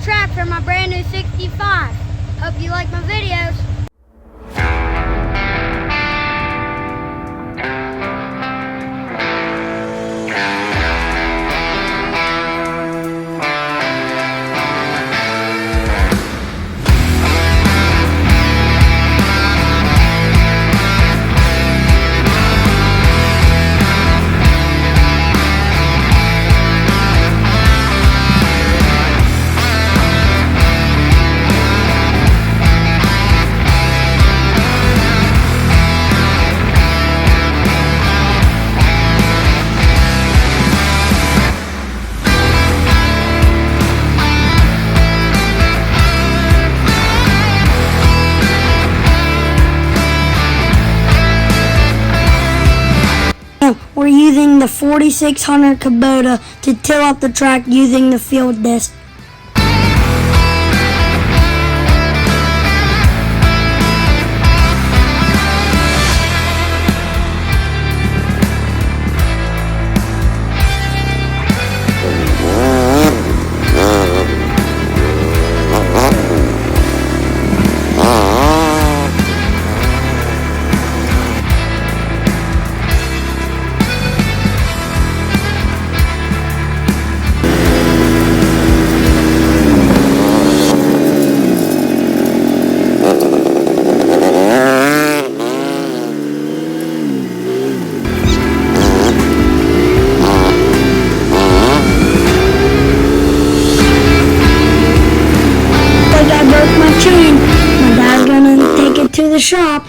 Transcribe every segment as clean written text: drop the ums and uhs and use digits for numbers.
track for my brand new 65. Hope you like my videos. We're using the 4600 Kubota to till up the track using the field disc. I broke my chain. My dad's gonna take it to the shop.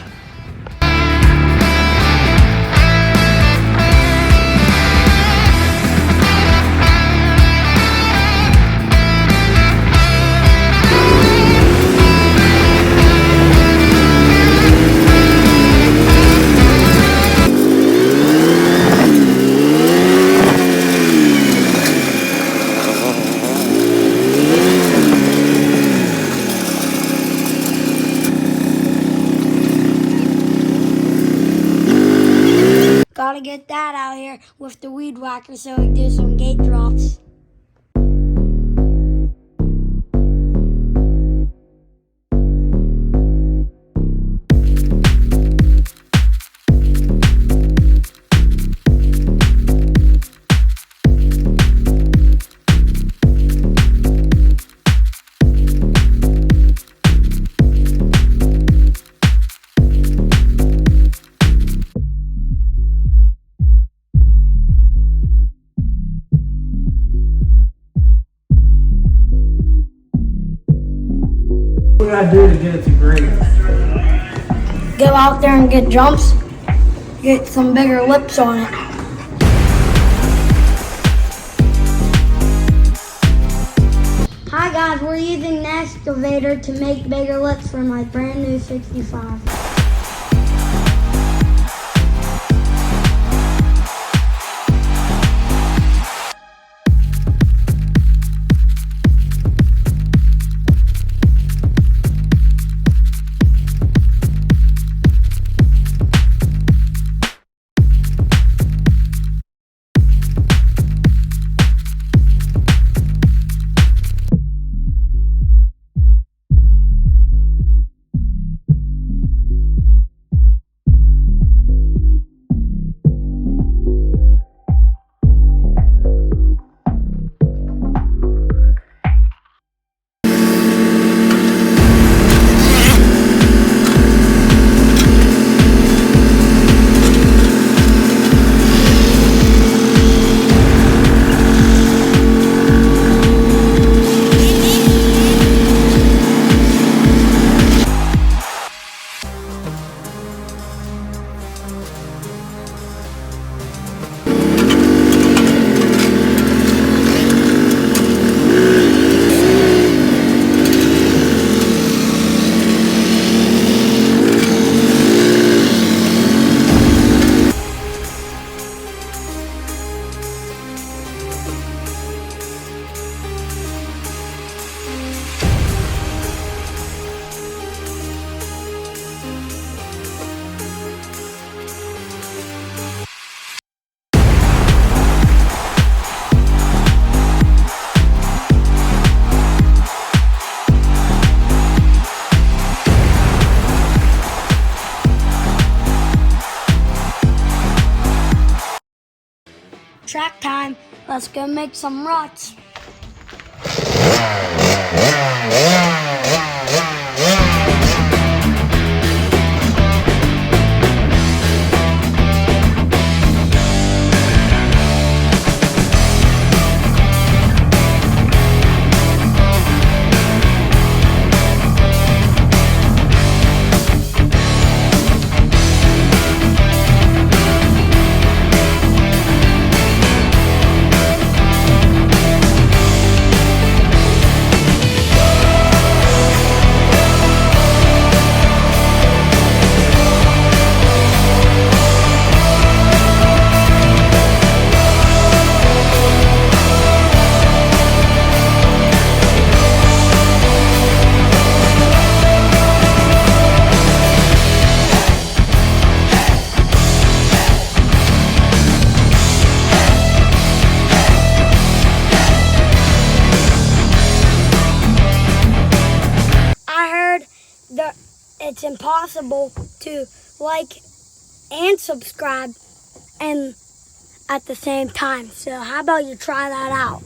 Gotta get that out here with the weed whacker so we can do some gate drops. What do I do to get it to grade? Go out there and get jumps. Get some bigger lips on it. Hi guys, we're using the excavator to make bigger lips for my brand new 65. time. Let's go make some ruts. It's impossible to like and subscribe and at the same time. So how about you try that out?